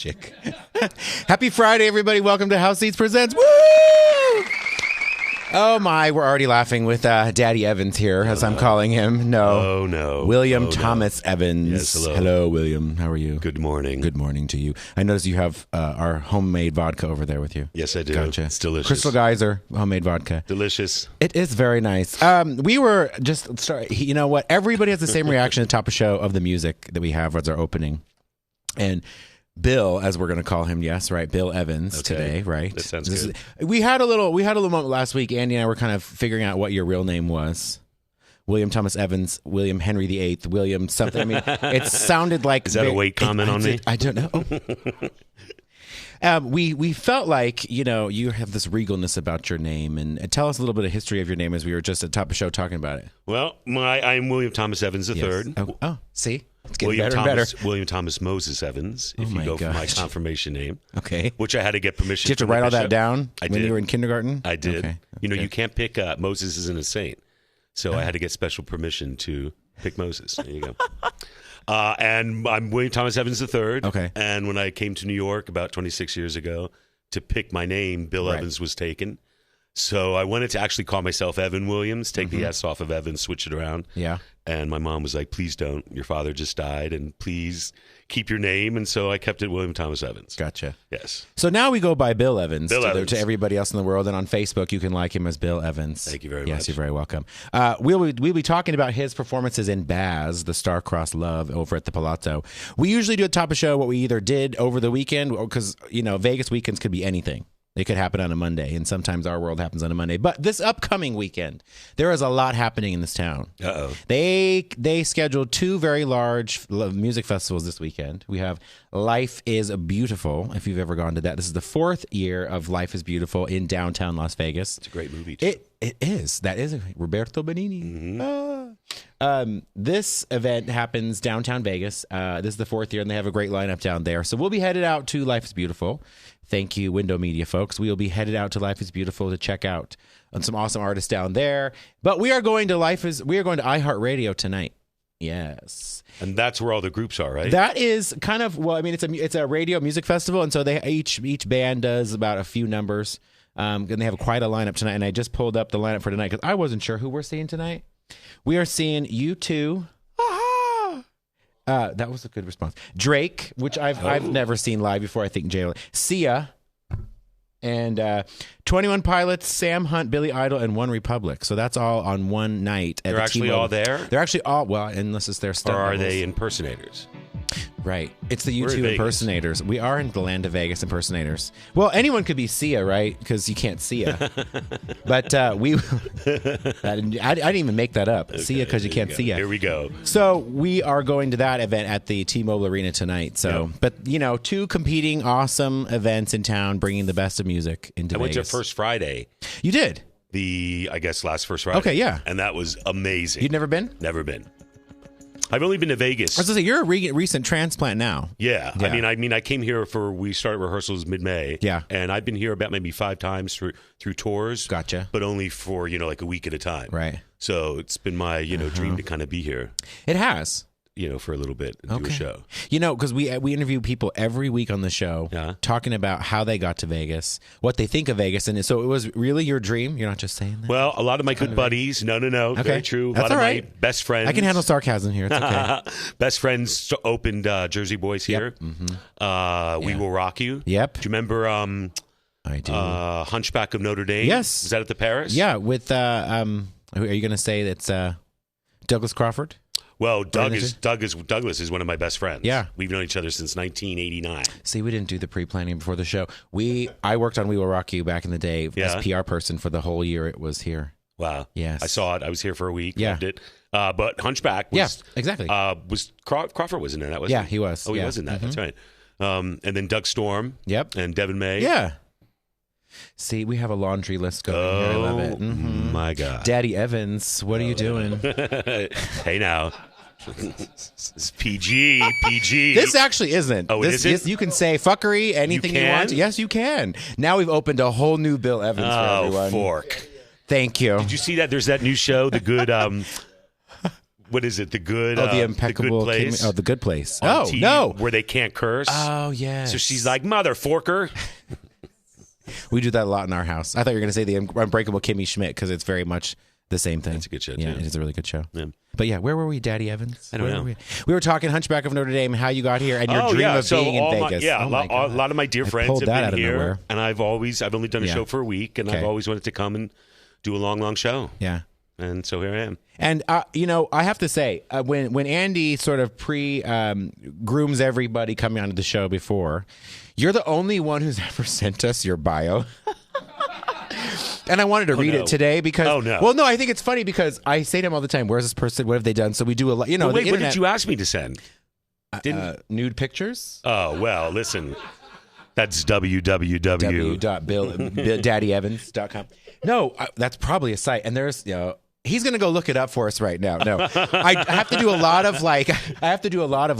magic. Happy Friday, everybody. Welcome to House Seats Presents. Woo! Oh, my. We're already laughing with Daddy Evans here, as I'm calling him. No. Oh, no. William Thomas Evans. Yes, hello. Hello, William. How are you? Good morning. Good morning to you. I notice you have our homemade vodka over there with you. Yes, I do. Gotcha. It's delicious. Crystal Geyser homemade vodka. Delicious. It is very nice. We were just, you know what? Everybody has the same reaction at the top of show of the music that we have as our opening. And Bill, as we're going to call him, yes, right? Bill Evans today, right? That sounds good. We had a little moment last week. Andy and I were kind of figuring out what your real name was. William Thomas Evans, William Henry VIII, William something. I mean, it sounded like... Is that a weight comment on me? I don't know. We felt like, you know, you have this regalness about your name, and tell us a little bit of history of your name as we were just at the top of the show talking about it. Well, I'm William Thomas Evans III. Yes. Oh, see? It's getting better and better. William Thomas Moses Evans, if you go for my confirmation name. Okay. Which I had to get permission. Did you have to write all that down when you were in kindergarten? I did. Okay. You know, you can't pick Moses isn't a saint. So I had to get special permission to pick Moses. There you go. And I'm William Thomas Evans III. Okay. And when I came to New York about 26 years ago to pick my name, Bill Evans was taken. So I wanted to actually call myself Evan Williams, take the S off of Evans, switch it around. Yeah. And my mom was like, please don't. Your father just died, and please keep your name. And so I kept it William Thomas Evans. Gotcha. Yes. So now we go by Bill Evans, Evans. To everybody else in the world. And on Facebook, you can like him as Bill Evans. Thank you very much. Yes, you're very welcome. We'll be talking about his performances in BAZ, the Star-Crossed Love, over at the Palazzo. We usually do at the top of the show what we either did over the weekend, because, you know, Vegas weekends could be anything. It could happen on a Monday, and sometimes our world happens on a Monday. But this upcoming weekend, there is a lot happening in this town. Uh-oh. They scheduled two very large music festivals this weekend. We have Life is Beautiful, if you've ever gone to that. This is the fourth year of Life is Beautiful in downtown Las Vegas. It's a great movie, too. It is. That is Roberto Benigni. Mm-hmm. This event happens downtown Vegas. This is the fourth year, and they have a great lineup down there. So we'll be headed out to Life is Beautiful. Thank you, Window Media folks. We will be headed out to Life is Beautiful to check out some awesome artists down there. But we are going to iHeartRadio tonight. Yes. And that's where all the groups are, right? That is kind of, well, I mean, it's a radio music festival, and so they each band does about a few numbers. And they have quite a lineup tonight. And I just pulled up the lineup for tonight because I wasn't sure who we're seeing tonight. We are seeing U2. That was a good response. Drake, which I've never seen live before. I think Sia, and 21 Pilots, Sam Hunt, Billy Idol, and One Republic. So that's all on one night. They're actually all there? They're actually all, well, unless it's their stuff. Or are they impersonators? Right. It's the U2 impersonators. We are in the land of Vegas impersonators. Well, anyone could be Sia, right? Because you can't see ya. But I didn't even make that up. Okay, Sia because you can't see ya. Here we go. So we are going to that event at the T-Mobile Arena tonight. So, But, you know, two competing awesome events in town bringing the best of music into Vegas. I went to First Friday. You did? I guess last First Friday. Okay, yeah. And that was amazing. You'd never been? Never been. I've only been to Vegas. I was going to say, you're a recent transplant now. Yeah. I mean, I came here we started rehearsals mid-May. Yeah. And I've been here about maybe 5 times through tours. Gotcha. But only for, like a week at a time. Right. So it's been my, dream to kind of be here. It has. For a little bit and do a show. Because we interview people every week on the show talking about how they got to Vegas, what they think of Vegas. And so it was really your dream? You're not just saying that? Well, a lot of my good buddies. No. Okay. Very true. That's a lot all of my best friends. I can handle sarcasm here. It's okay. Best friends opened Jersey Boys here. Yep. Mm-hmm. We Will Rock You. Yep. Do you remember I do. Hunchback of Notre Dame? Yes. Was that at the Paris? Yeah. With, are you going to say that's Douglas Crawford? Well, Douglas is one of my best friends. Yeah. We've known each other since 1989. See, we didn't do the pre-planning before the show. I worked on We Will Rock You back in the day as PR person for the whole year it was here. Wow. Yes. I saw it. I was here for a week. Yeah. Loved it. But Hunchback was... Yeah, exactly. Was Crawford was in there, wasn't he? Yeah, he was. Oh, he was in that. Mm-hmm. That's right. And then Doug Storm. Yep. And Devin May. Yeah. See, we have a laundry list going here. I love it. Mm-hmm. My God. Daddy Evans, what are you doing? Hey, now. It's PG. This actually isn't. Oh, it isn't? You can say fuckery, anything you want. Yes, you can. Now we've opened a whole new Bill Evans for everyone. Fork. Thank you. Did you see that? There's that new show, The Good... what is it? The good. Oh, the impeccable. The Good Place. The Good Place. On Oh TV, no, where they can't curse. Oh yes. So she's like, "Mother forker." We do that a lot in our house. I thought you were going to say the Unbreakable Kimmy Schmidt because it's very much the same thing. It's a good show. Yeah, too. it is a really good show. Yeah. But yeah, where were we, Daddy Evans? I don't know. We were talking Hunchback of Notre Dame, how you got here, and your dream of being in Vegas. A lot of my dear friends pulled have that been out of here, nowhere. and I've only done a show for a week, and I've always wanted to come and do a long show. Yeah. And so here I am. And I have to say, when Andy sort of grooms everybody coming onto the show before, you're the only one who's ever sent us your bio. And I wanted to read it today because... Oh, no. Well, no, I think it's funny because I say to him all the time, where's this person? What have they done? So we do a lot... Wait, what did you ask me to send? Nude pictures? Oh, well, listen. That's www.daddyevans.com. No, that's probably a site. And there's... He's going to go look it up for us right now. No, I have to do a lot of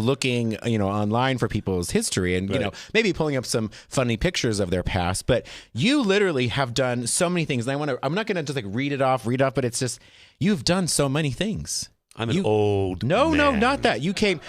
looking, online for people's history and, maybe pulling up some funny pictures of their past. But you literally have done so many things. And I'm not going to just read it off, but it's just, you've done so many things. I'm an old No, man. not that. He came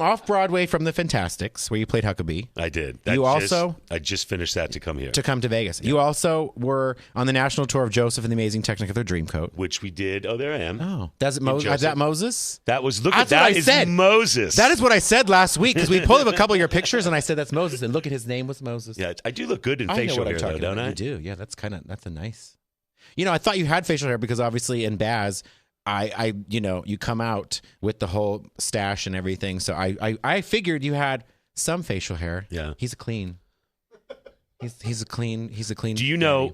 off Broadway from the Fantastics where you played Huckabee. I did. I just finished that to come here. To come to Vegas. Yeah. You also were on the national tour of Joseph and the Amazing Technicolor Dreamcoat. Which we did. Oh, there I am. Oh. Is that Moses? That was, that is Moses. That is what I said last week because we pulled up a couple of your pictures and I said that's Moses and look at his name was Moses. Yeah, I do look good in facial hair though, don't I? You do. Yeah, that's a nice. I thought you had facial hair because obviously in BAZ, you come out with the whole stash and everything. So I figured you had some facial hair. Yeah. He's a clean. He's a clean. Do you know,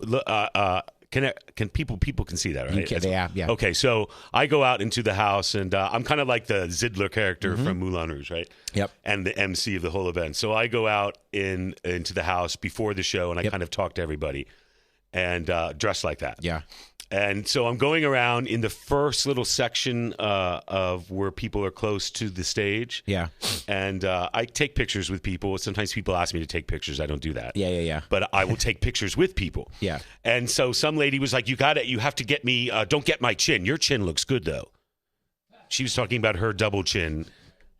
can people can see that, right? Yeah. Okay. So I go out into the house and I'm kind of like the Zidler character from Moulin Rouge, right? Yep. And the MC of the whole event. So I go out into the house before the show and I kind of talk to everybody and dress like that. Yeah. And so I'm going around in the first little section of where people are close to the stage. Yeah. And I take pictures with people. Sometimes people ask me to take pictures. I don't do that. Yeah. But I will take pictures with people. Yeah. And so some lady was like, you have to get me, don't get my chin. Your chin looks good, though. She was talking about her double chin.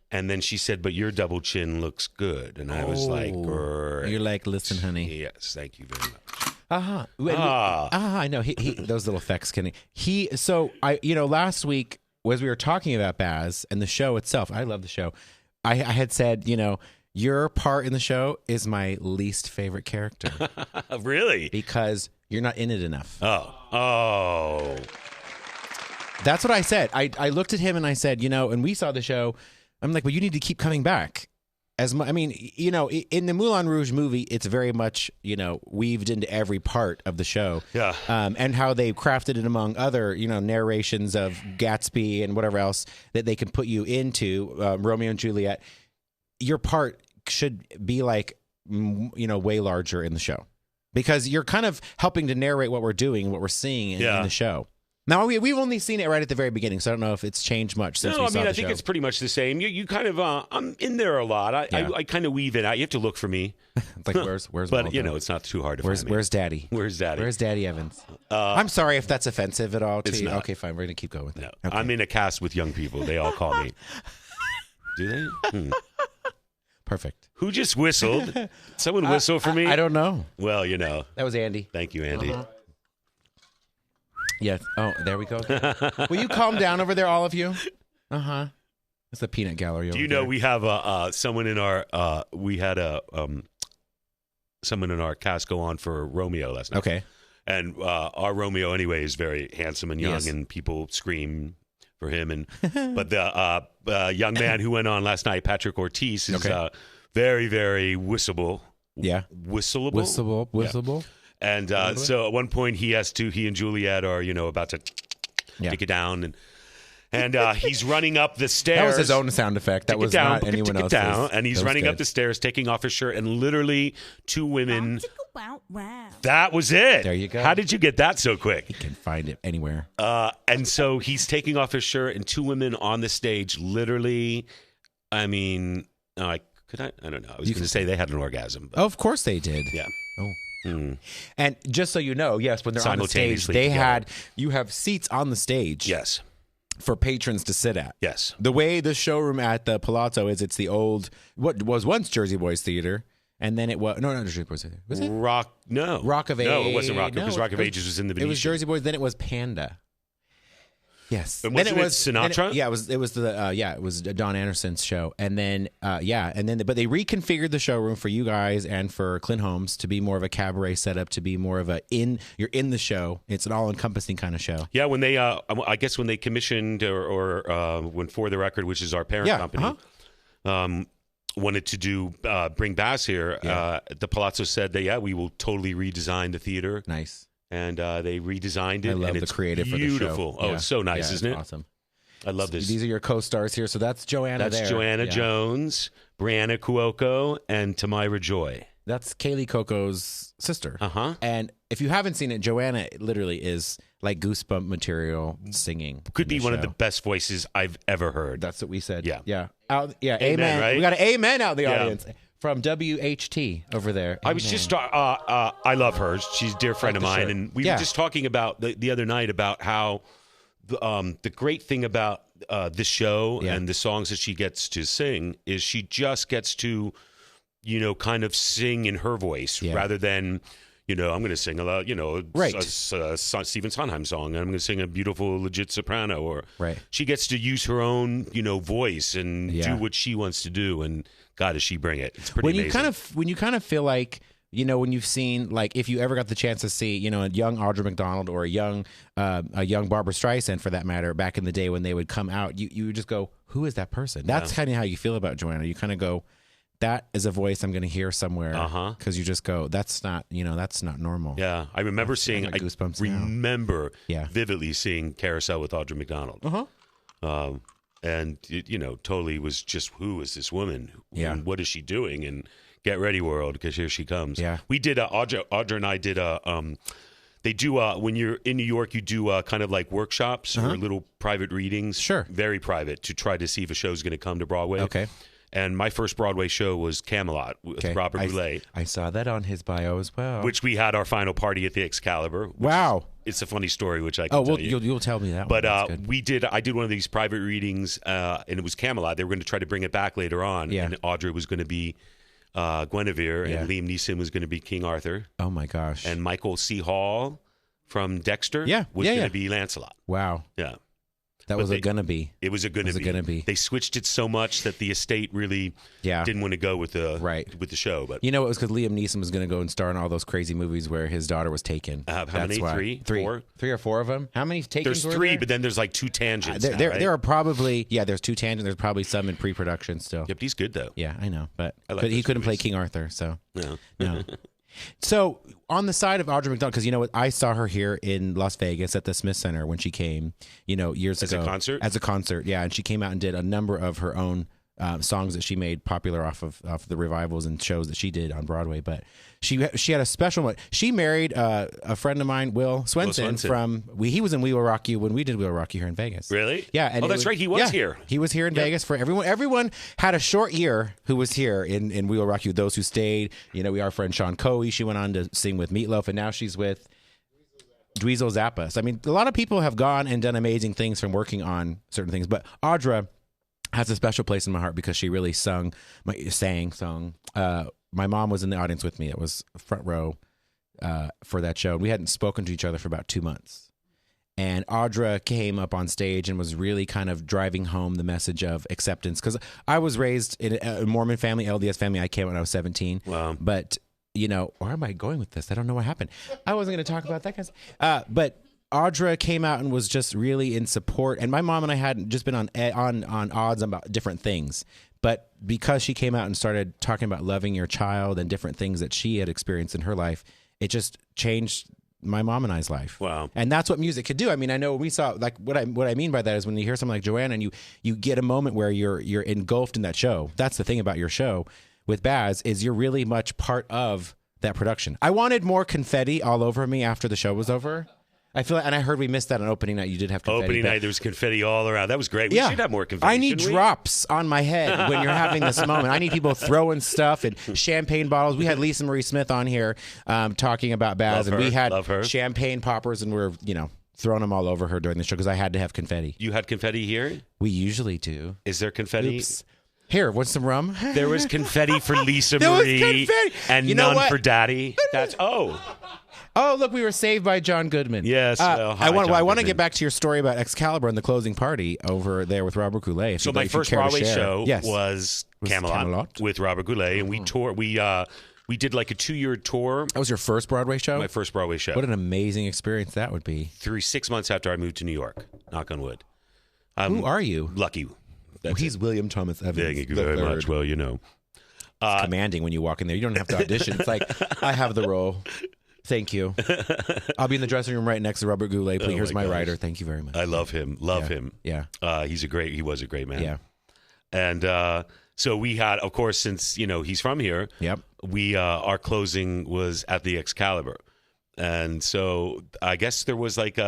And then she said, but your double chin looks good. And I was like, you're like, listen, honey. Yes, thank you very much. I know. He those little effects can. So last week as we were talking about BAZ and the show itself, I love the show. I had said, your part in the show is my least favorite character. Really? Because you're not in it enough. Oh. That's what I said. I looked at him and I said, and we saw the show. I'm like, well, you need to keep coming back. In the Moulin Rouge movie, it's very much, weaved into every part of the show. Yeah. And how they crafted it among other, narrations of Gatsby and whatever else that they can put you into, Romeo and Juliet. Your part should be way larger in the show because you're kind of helping to narrate what we're doing, what we're seeing in the show. Now, we've only seen it right at the very beginning, so I don't know if it's changed much since we saw the show. I think it's pretty much the same. You kind of, I'm in there a lot. I kind of weave it out. You have to look for me. It's like, where's But, it's not too hard to find me. Where's Daddy? Where's Daddy? Where's Daddy Evans? I'm sorry if that's offensive at all to you. Not. Okay, fine. We're going to keep going with that. No. Okay. I'm in a cast with young people. They all call me. Do they? Perfect. Who just whistled? Someone whistle for me? I don't know. Well, That was Andy. Thank you, Andy. Yes. Oh, there we go. Will you calm down over there, all of you? It's the peanut gallery. Do you know we have someone in our someone in our cast go on for Romeo last night? Okay. And our Romeo anyway is very handsome and young, and people scream for him. And but the young man who went on last night, Patrick Ortiz, is very, very whistleable. Yeah. Whistleable. Yeah. And so at one point he and Juliet are, about to take it down. And he's running up the stairs. That was his own sound effect. That was not anyone else's. And he's running up the stairs, taking off his shirt, and literally two women. That was it. There you go. How did you get that so quick? You can find it anywhere. And so he's taking off his shirt, and two women on the stage, literally, I don't know. I was going to say they had an orgasm. Of course they did. Yeah. Oh. And just so you know, yes, when they're on the stage, you have seats on the stage. Yes. for patrons to sit at. Yes. The way the showroom at the Palazzo is, it's the old, what was once Jersey Boys Theater. And then it was, no, not Jersey Boys Theater. Was it? Rock of Ages. No, it wasn't Rock, because Rock of Ages was in the Venetian. It was Jersey Boys, then it was Panda. Yes. And wasn't it Sinatra? It was Don Anderson's show. And then, but they reconfigured the showroom for you guys and for Clint Holmes to be more of a cabaret setup, to be more of you're in the show. It's an all-encompassing kind of show. Yeah, when they, I guess when they commissioned or when For the Record, which is our parent company, wanted to do bring BAZ here, the Palazzo said that we will totally redesign the theater. Nice. And they redesigned it. I love and the it's creative beautiful. for the show. It's so nice, isn't it? Awesome. I love this. These are your co-stars here. So that's Joanna. That's Joanna Jones, Brianna Cuoco, and Tamira Joy. That's Kaylee Coco's sister. And if you haven't seen it, Joanna literally is like goosebump material singing. Could be one of the best voices I've ever heard. That's what we said. Yeah. Amen. Right? We got an amen out in the audience from WHT over there. I was just, I love her. She's a dear friend of mine. And we were just talking about the other night about how the great thing about this show and the songs that she gets to sing is she just gets to, kind of sing in her voice rather than, I'm going to sing a Stephen Sondheim song, and I'm going to sing a beautiful, legit soprano. Or she gets to use her own, voice and do what she wants to do. And God, does she bring it? It's pretty amazing. When you kind of feel like, when you've seen, like, if you ever got the chance to see, a young Audra McDonald or a young Barbra Streisand, for that matter, back in the day when they would come out, you would just go, who is that person? That's kind of how you feel about Joanna. You kind of go, that is a voice I'm going to hear somewhere, because you just go, that's not normal. Yeah, I remember seeing. I remember vividly seeing Carousel with Audra McDonald. And it, totally was just, who is this woman? And what is she doing? And get ready, world, because here she comes. Yeah, we did. Audra and I did They do when you're in New York, you do kind of like workshops or little private readings. Sure, very private, to try to see if a show's going to come to Broadway. Okay. And my first Broadway show was Camelot with Robert Goulet. I saw that on his bio as well. Which we had our final party at the Excalibur. Wow. It's a funny story, which I can tell you. You'll tell me that but one. But I did one of these private readings, and it was Camelot. They were going to try to bring it back later on. Yeah. And Audra was going to be Guinevere, and Liam Neeson was going to be King Arthur. Oh, my gosh. And Michael C. Hall from Dexter was going to be Lancelot. Wow. Yeah. That was a gonna be. It was a gonna be. They switched it so much that the estate really didn't want to go with the show. But it was because Liam Neeson was going to go and star in all those crazy movies where his daughter was taken. How many? Four? 3 or 4 of them. How many takings? There's 3, but then there's like 2 tangents. There are probably there's 2 tangents. There's probably some in pre-production still. Yep, he's good though. Yeah, I know, but he couldn't play King Arthur, so no. So on the side of Audra McDonald, because I saw her here in Las Vegas at the Smith Center when she came, years ago. As a concert, yeah. And she came out and did a number of her own songs that she made popular off of the revivals and shows that she did on Broadway. But she had a special one. She married a friend of mine, Will Swenson. He was in We Will Rock You when we did We Will Rock You here in Vegas. Really? Yeah. And that's right. He was here. He was here in Vegas for everyone. Everyone had a short year who was here in We Will Rock You. Those who stayed, our friend Sean Coey, she went on to sing with Meatloaf, and now she's with Dweezil Zappa. So, a lot of people have gone and done amazing things from working on certain things, but Audra has a special place in my heart because she really sang. My mom was in the audience with me. It was front row for that show. We hadn't spoken to each other for about 2 months. And Audra came up on stage and was really kind of driving home the message of acceptance. Because I was raised in a Mormon family, LDS family. I came when I was 17. Wow. But, where am I going with this? I don't know what happened. I wasn't going to talk about that, guys. But Audra came out and was just really in support. And my mom and I had just been on odds about different things. But because she came out and started talking about loving your child and different things that she had experienced in her life, it just changed my mom and I's life. Wow. And that's what music could do. I know we saw, like, what I mean by that is when you hear something like Joanna and you get a moment where you're engulfed in that show. That's the thing about your show with BAZ, is you're really much part of that production. I wanted more confetti all over me after the show was over. I feel like, and I heard we missed that on opening night. You did have confetti. Opening night, there was confetti all around. That was great. We should have more confetti. I need drops on my head when you're having this moment. I need people throwing stuff and champagne bottles. We had Lisa Marie Smith on here talking about BAZ, and we had champagne poppers, and we're thrown them all over her during the show because I had to have confetti. You had confetti here? We usually do. Is there confetti? Oops. Here, want some rum? There was confetti for Lisa There was Marie confetti. and You know none what? for Daddy. That's Oh, look, we were saved by John Goodman. Yes. Well, hi, I want John to Goodman. get back to your story about Excalibur and the closing party over there with Robert Goulet. if So you'd my like- if you first care to Broadway share. show Yes. was Camelot with Robert Goulet, and we toured. We did like a 2-year tour. That was your first Broadway show? My first Broadway show. What an amazing experience that would be. 6 months after I moved to New York. Knock on wood. Who are you? Lucky. He's William Thomas Evans. Thank you very much. Well, you know. It's commanding when you walk in there. You don't have to audition. It's like, I have the role. Thank you. I'll be in the dressing room right next to Robert Goulet. Please, here's my writer. Thank you very much. I love him. Him. Yeah. He was a great man. Yeah. And so we had, of course, since he's from here. Yep. We our closing was at the Excalibur, and so I guess there was like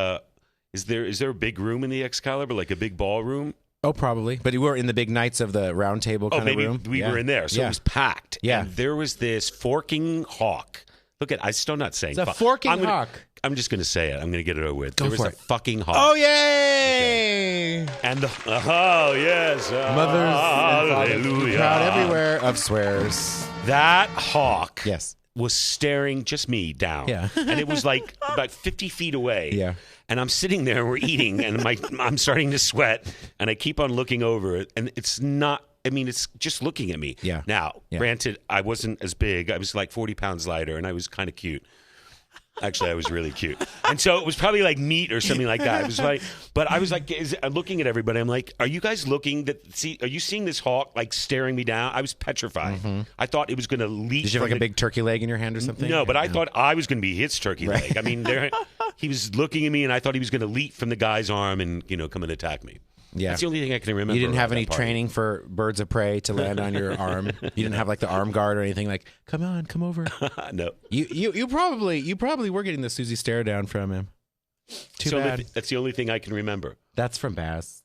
is there a big room in the Excalibur, like a big ballroom? Oh, probably. But you were in the big nights of the round table kind of room? We were in there, so it was packed. Yeah. And there was this forking hawk. Look at, I'm still not saying. It's a forking hawk. I'm just going to say it. I'm going to get it over with. Go there for was it. a fucking hawk. Oh, yay! Okay. And oh yes, Mothers and hallelujah. crowd everywhere of swears. That hawk. Yes. Was staring just me down. Yeah. And it was like about 50 feet away. Yeah. And I'm sitting there and we're eating and I'm starting to sweat and I keep on looking over it and it's not, it's just looking at me. Yeah. Now, Yeah. granted, I wasn't as big. I was like 40 pounds lighter and I was kind of cute. Actually, I was really cute. And so it was probably like meat or something like that. It was like, but I was like, I'm looking at everybody. I'm like, are you guys looking are you seeing this hawk like staring me down? I was petrified. Mm-hmm. I thought it was going to leap. Did you have like a big turkey leg in your hand or something? No, but I thought I was going to be his turkey leg. I mean, he was looking at me, and I thought he was going to leap from the guy's arm and come and attack me. Yeah. That's the only thing I can remember. You didn't have about any that party. training for birds of prey to land on your arm? You didn't have like the arm guard or anything like, come on, come over? No. You probably were getting the Susie stare down from him. Too bad. That's the only thing I can remember. That's from BAZ.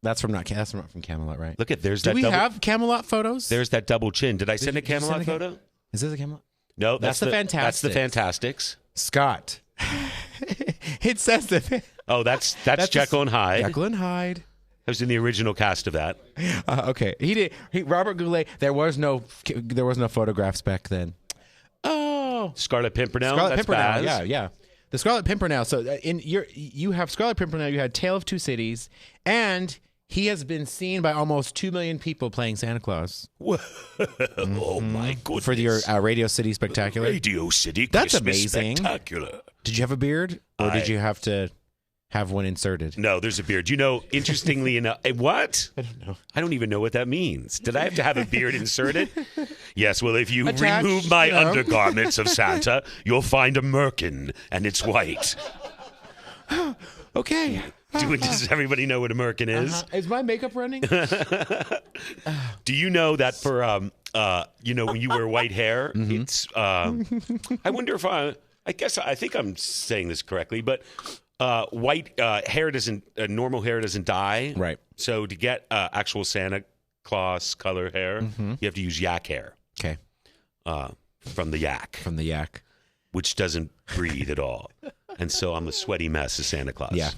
That's from not from Camelot, right? Look at there's Do that. we have Camelot photos? There's that double chin. Did I send a Did you send Camelot a photo? Is this a Camelot? No, That's the Fantastics. That's the Fantastics. Scott. It says the. Oh, that's Jekyll and Hyde. Jekyll and Hyde. I was in the original cast of that. Okay, Robert Goulet. There was no photographs back then. Oh, Scarlet Pimpernel. Scarlet That's Pimpernel. Baz. Yeah. The Scarlet Pimpernel. So you have Scarlet Pimpernel. You had Tale of Two Cities, and he has been seen by almost 2 million people playing Santa Claus. Oh my goodness! For your Radio City Spectacular. Radio City. That's Christmas amazing. Spectacular. Did you have a beard, or did you have to have one inserted? No, there's a beard. Interestingly enough, what? I don't know. I don't even know what that means. Did I have to have a beard inserted? Yes, well, if you Attached, remove my undergarments of Santa, you'll find a merkin, and it's white. Okay. Does everybody know what a merkin is? Is my makeup running? Do you know that for, when you wear white hair, it's, I wonder if I think I'm saying this correctly, but white hair normal hair doesn't dye. Right. So to get actual Santa Claus color hair, you have to use yak hair. Okay. From the yak. From the yak. Which doesn't breathe at all. And so I'm a sweaty mess as Santa Claus. Yeah.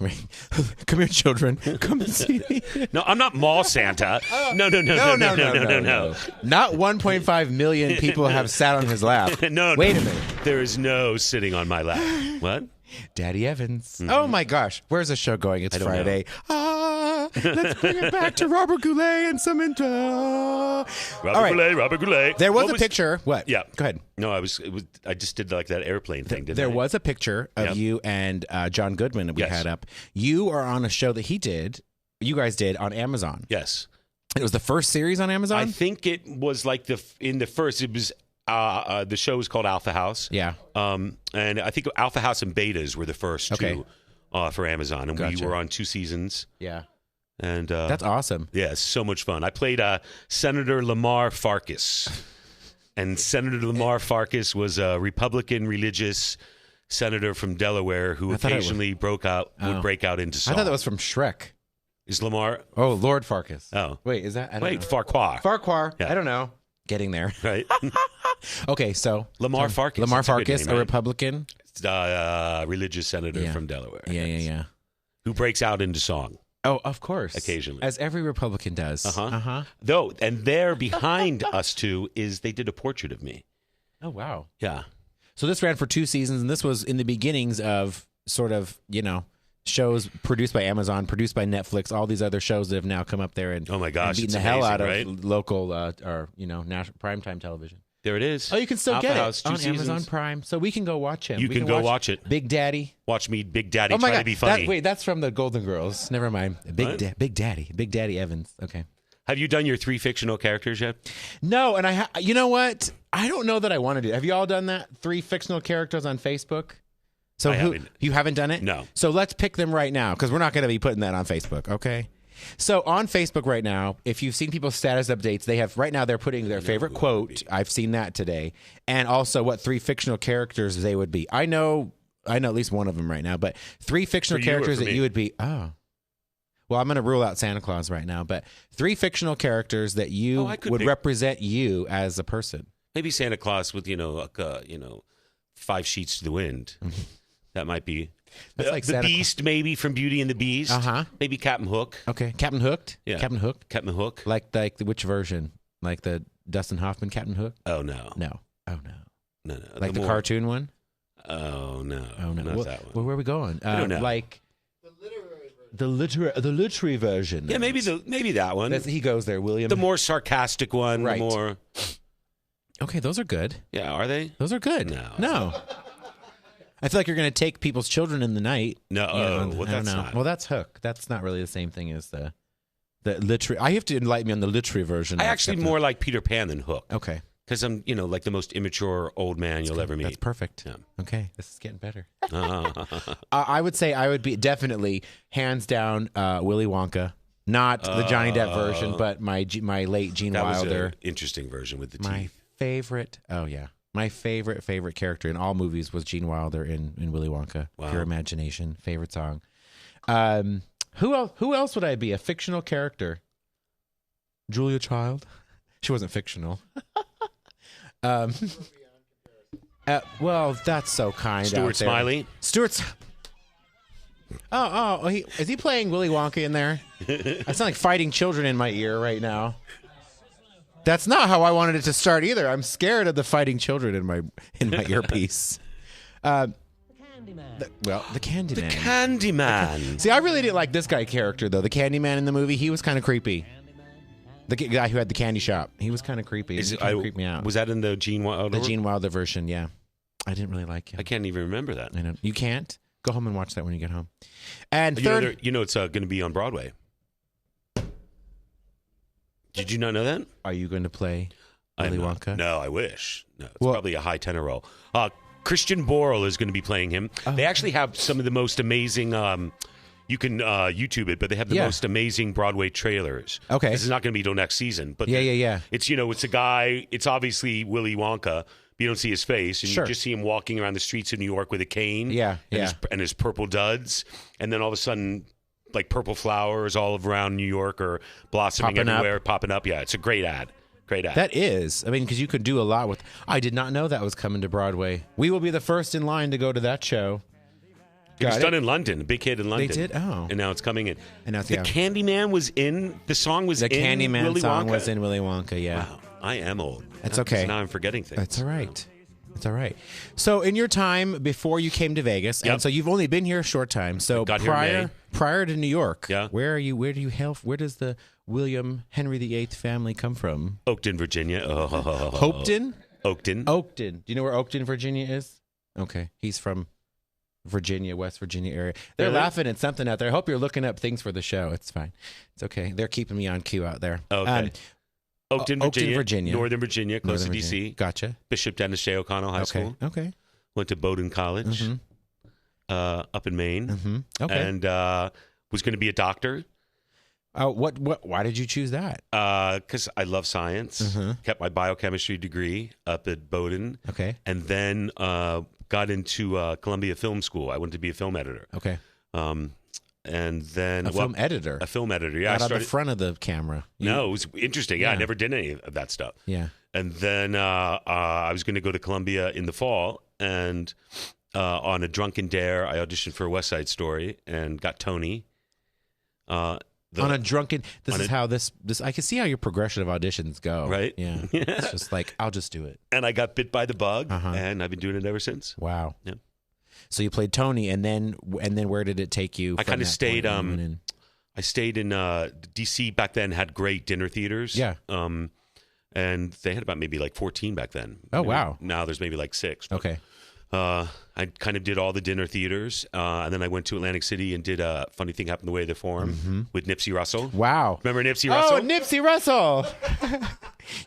Come here, children. Come and see me. No, I'm not mall Santa. No. Not 1.5 million people have sat on his lap. No. Wait a minute. There is no sitting on my lap. What? Daddy Evans. Oh my gosh. Where's the show going? It's Friday. Let's bring it back to Robert Goulet and some intro. Robert Goulet. There was a picture. What? Yeah. Go ahead. No, I just did like that airplane thing, didn't I? There was a picture of you and John Goodman that we had up. You are on a show that you guys did on Amazon. Yes. It was the first series on Amazon? I think it was like the show was called Alpha House. Yeah. And I think Alpha House and Betas were the first two for Amazon. And we were on 2 seasons. Yeah. And that's awesome. Yeah, so much fun. I played Senator Lamar Farkas. And Senator Lamar Farkas was a Republican religious senator from Delaware who occasionally would break out into song. I thought that was from Shrek. Is Lamar? Oh, Lord Farkas. Oh. Wait, is that? Farquhar. Farquhar. Yeah. I don't know. Getting there. Right. Okay, so Lamar Farkas. Lamar That's a good Farkas, name, a right? Republican. religious senator from Delaware. Yeah. Who breaks out into song. Oh, of course. Occasionally. As every Republican does. Though, and there behind us two is they did a portrait of me. Oh, wow. Yeah. So this ran for 2 seasons, and this was in the beginnings of sort of, shows produced by Amazon, produced by Netflix, all these other shows that have now come up there and, oh my gosh, beaten the hell out of local or national primetime television. There it is. Oh, you can still get House, it on 2 seasons. Amazon Prime, so we can go watch him. You can go watch it. Big Daddy. Watch me, Big Daddy, Oh my try God. to be funny. That's from the Golden Girls. Never mind. Big Daddy Evans. Okay. Have you done your 3 fictional characters yet? No, and you know what? I don't know that I want to do it. Have you all done that? 3 fictional characters on Facebook? So you haven't done it? No. So let's pick them right now because we're not going to be putting that on Facebook, okay? So on Facebook right now, if you've seen people's status updates, they're putting their favorite quote. I've seen that today. And also what 3 fictional characters they would be. I know at least one of them right now, but 3 fictional characters that you would be. Oh. Well, I'm going to rule out Santa Claus right now, but 3 fictional characters that you would represent you as a person. Maybe Santa Claus with, 5 sheets to the wind. That might be. That's like the Beast, maybe from Beauty and the Beast. Maybe Captain Hook. Okay, Captain Hooked. Yeah, Captain Hook. Like which version? Like the Dustin Hoffman Captain Hook? Oh no. Oh no. No. Like the cartoon one? Oh no. Oh no. Not that one. Well, where are we going? I don't know. Like the literary version. Yeah, maybe that one. He goes there, William. The more sarcastic one. Right. The more. Okay, those are good. Yeah, are they? Those are good. No. I feel like you're going to take people's children in the night. No, well, that's not. Well, that's Hook. That's not really the same thing as the literary. I have to enlighten me on the literary version. I actually more like Peter Pan than Hook. Okay. Because I'm, like the most immature old man you'll ever meet. That's perfect. Yeah. Okay, this is getting better. I would say I would be definitely hands down Willy Wonka. Not the Johnny Depp version, but my late Gene Wilder. That was an interesting version with the teeth. My favorite. Oh yeah. My favorite character in all movies was Gene Wilder in Willy Wonka. Wow. Pure Imagination. Favorite song. Who else would I be? A fictional character? Julia Child? She wasn't fictional. Well, that's so kind. Stuart Smiley? Stuart's... Oh, is he playing Willy Wonka in there? I sound like fighting children in my ear right now. That's not how I wanted it to start either. I'm scared of the fighting children in my earpiece. The Candyman. The Candyman. See, I really didn't like this guy character though. The Candyman in the movie, he was kind of creepy. The guy who had the candy shop, he was kind of creepy. He creeped me out. Was that in the Gene Wilder? The Gene Wilder version, yeah. I didn't really like him. I can't even remember that. I know. You can't? Go home and watch that when you get home. And third, it's going to be on Broadway. Did you not know that? Are you going to play Willy Wonka? No, I wish. No, it's probably a high tenor role. Christian Borle is going to be playing him. Oh. They actually have some of the most amazing. You can YouTube it, but they have the most amazing Broadway trailers. Okay, this is not going to be till next season. But yeah. It's it's a guy. It's obviously Willy Wonka. But you don't see his face, and you just see him walking around the streets of New York with a cane. And his purple duds, and then all of a sudden, like purple flowers all around New York are blossoming everywhere, popping up. Yeah, it's a great ad. That is. I mean, because you could do a lot with. I did not know that was coming to Broadway. We will be the first in line to go to that show. It was done in London, a big hit in London. They did? Oh. And now it's coming in. And now the Candyman was in, the song was in Willy Wonka? The Candyman song was in Willy Wonka, yeah. Wow, I am old. That's okay. Now I'm forgetting things. That's all right. It's all right. So in your time before you came to Vegas, and so you've only been here a short time. So prior to New York, where are you? Where do you hail? Where does the William Henry VIII family come from? Oakton, Virginia. Hopeton? Oakton. Do you know where Oakton, Virginia is? Okay, he's from Virginia, West Virginia area. They're laughing at something out there. I hope you're looking up things for the show. It's fine. It's okay. They're keeping me on cue out there. Okay. Oakton, Virginia. Northern Virginia, close to D.C. Gotcha. Bishop Dennis J. O'Connell High School. Okay. Went to Bowdoin College up in Maine. Okay. And was going to be a doctor. Why did you choose that? Because I love science. Kept my biochemistry degree up at Bowdoin. Okay. And then got into Columbia Film School. I wanted to be a film editor. Okay. And then film editor. A film editor, yeah. Not on the front of the camera. No, it was interesting. Yeah, I never did any of that stuff. Yeah. And then I was going to go to Columbia in the fall, and on a drunken dare, I auditioned for West Side Story and got Tony. On a drunken. This is how this. I can see how your progression of auditions go. Right? Yeah. It's just like I'll just do it. And I got bit by the bug, and I've been doing it ever since. Wow. Yeah. So you played Tony, and then where did it take you? I kind of stayed. I stayed in DC back then. Had great dinner theaters. Yeah. And they had about maybe like 14 back then. Oh wow. Now there's maybe like 6. But, okay. I kind of did all the dinner theaters, and then I went to Atlantic City and did a Funny Thing Happened the Way of the Forum with Nipsey Russell. Wow. Remember Nipsey Russell? Oh, Nipsey Russell.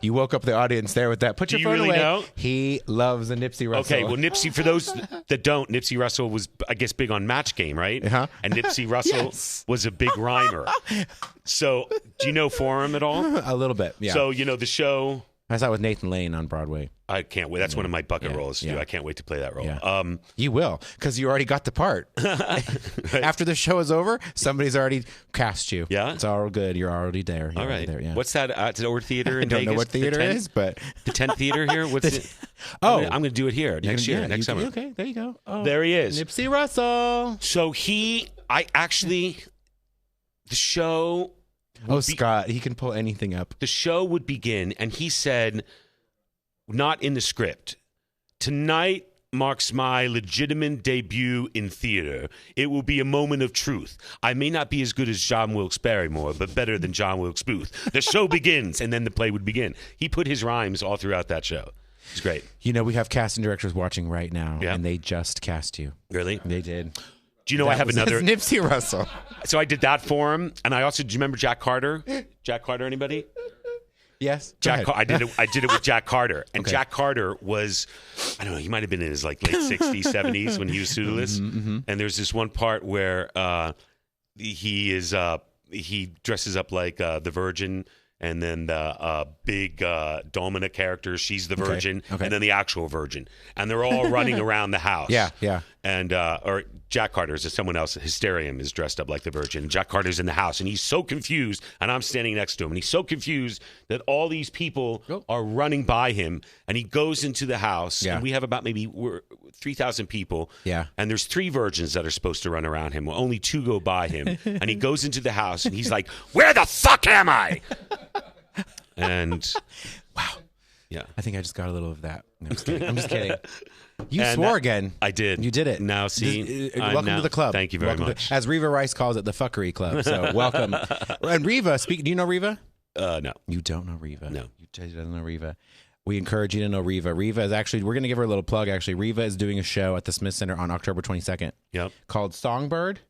You woke up the audience there with that. Put your phone really away. know? He loves a Nipsey Russell. Okay, well, Nipsey, for those that don't, Nipsey Russell was, I guess, big on Match Game, right? Uh-huh. And Nipsey Russell was a big rhymer. So, do you know Forum at all? A little bit, yeah. So, the show... I saw it with Nathan Lane on Broadway. I can't wait. That's one of my bucket roles to do. I can't wait to play that role. Yeah. You will, because you already got the part. Right. After the show is over, somebody's already cast you. Yeah? It's all good. You're already there. You're all right. There, yeah. What's that? It's an old theater in I don't Vegas? know what theater it is, but... The 10th theater here? What's it? Oh. I'm going to do it here next year, next summer. Okay, there you go. Oh. There he is. Nipsey Russell. So the show... Scott, he can pull anything up. The show would begin, and he said, not in the script, "Tonight marks my legitimate debut in theater. It will be a moment of truth. I may not be as good as John Wilkes Barrymore, but better than John Wilkes Booth. The show begins," and then the play would begin. He put his rhymes all throughout that show. It's great. We have casting directors watching right now, Yeah. and they just cast you. Really? They did. Do you know I have another... Nipsey Russell. So I did that for him, and I also... Do you remember Jack Carter? Jack Carter, anybody? Yes. I did it with Jack Carter, and Jack Carter was, I don't know, he might have been in his like late 60s, 70s when he was pseudoless. And there's this one part where he dresses up like the Virgin, and then the big Domina character, she's the Virgin, and then the actual Virgin, and they're all running around the house. Yeah. And or Jack Carter's, or someone else, Hysterium is dressed up like the Virgin. Jack Carter's in the house, and he's so confused, and I'm standing next to him, and he's so confused that all these people are running by him, and he goes into the house, and we have about maybe 3,000 people, and there's 3 virgins that are supposed to run around him. Well, only 2 go by him, and he goes into the house, and he's like, "Where the fuck am I?" And wow. Yeah. I think I just got a little of that. No, I'm just kidding. You swore again. I did. You did it. Now, see, welcome to the club. Thank you very much. As Reva Rice calls it, the fuckery club. So welcome. And Reva, do you know Reva? No. You don't know Reva. No. You don't know Reva. We encourage you to know Reva. Reva is actually, we're going to give her a little plug, actually. Reva is doing a show at the Smith Center on October 22nd. Yep. Called Songbird.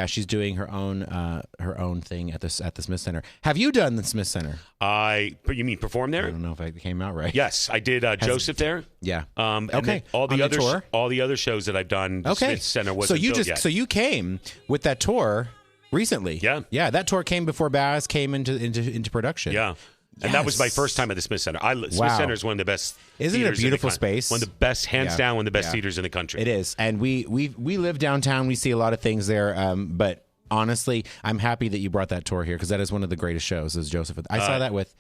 She's doing her own thing at the Smith Center. Have you done the Smith Center? You mean perform there? I don't know if it came out right. Yes, I did. Joseph there. Yeah. Okay. All the other shows that I've done. The Smith Center wasn't built yet. So you came with that tour recently. Yeah. Yeah. That tour came before BAZ came into production. Yeah. And that was my first time at the Smith Center. Smith Center is one of the best. Isn't it a beautiful space? One of the best, hands down, one of the best theaters in the country. It is. And we live downtown. We see a lot of things there. But honestly, I'm happy that you brought that tour here because that is one of the greatest shows. Is Joseph? I saw that with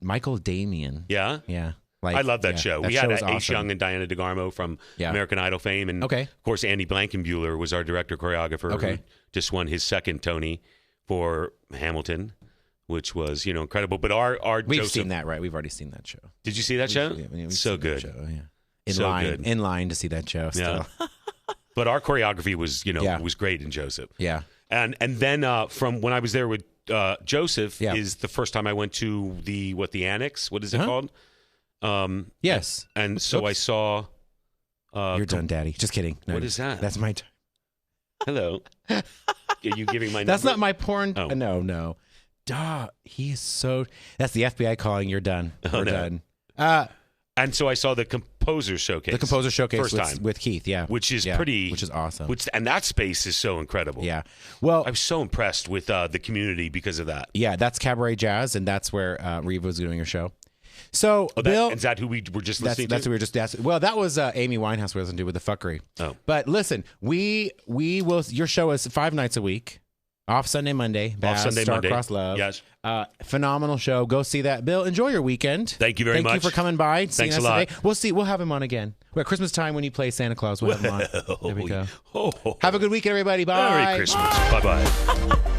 Michael Damian. Yeah. Yeah. I love that show. We had Ace awesome. Young and Diana DeGarmo from American Idol fame. And of course, Andy Blankenbuehler was our director choreographer who just won his second Tony for Hamilton, which was, incredible. But we've seen that, right? We've already seen that show. Did you see that show? We've so good. Show, yeah. In line to see that show still. Yeah. But our choreography was, was great in Joseph. Yeah. And then from when I was there with Joseph is the first time I went to the Annex. What is it called? Yes. And so I saw. You're done, Daddy. Just kidding. No, what is that? That's my. Hello. Are you giving my number? That's not my porn. Oh. No. Duh. He's so. That's the FBI calling. You're done. We're done. And so I saw the Composer Showcase. The Composer Showcase first time with Keith. Yeah. Which is which is awesome. And that space is so incredible. Yeah. Well, I was so impressed with the community because of that. Yeah. That's Cabaret Jazz, and that's where Reva was doing her show. So, Bill, is that who we were just listening to? That's what we were just asking. Well, that was Amy Winehouse we listened to with the fuckery. Oh. But listen, we will. Your show is 5 nights a week. Off Sunday, Monday. BAZ, Star-Crossed Love. Yes. Phenomenal show. Go see that. Bill, enjoy your weekend. Thank you very much. Thank you for coming by. Thanks a lot. Today. We'll see. We'll have him on again. Well, at Christmas time when you play Santa Claus, we'll have him on. There we go. Oh. Have a good weekend, everybody. Bye. Merry Christmas. Bye-bye.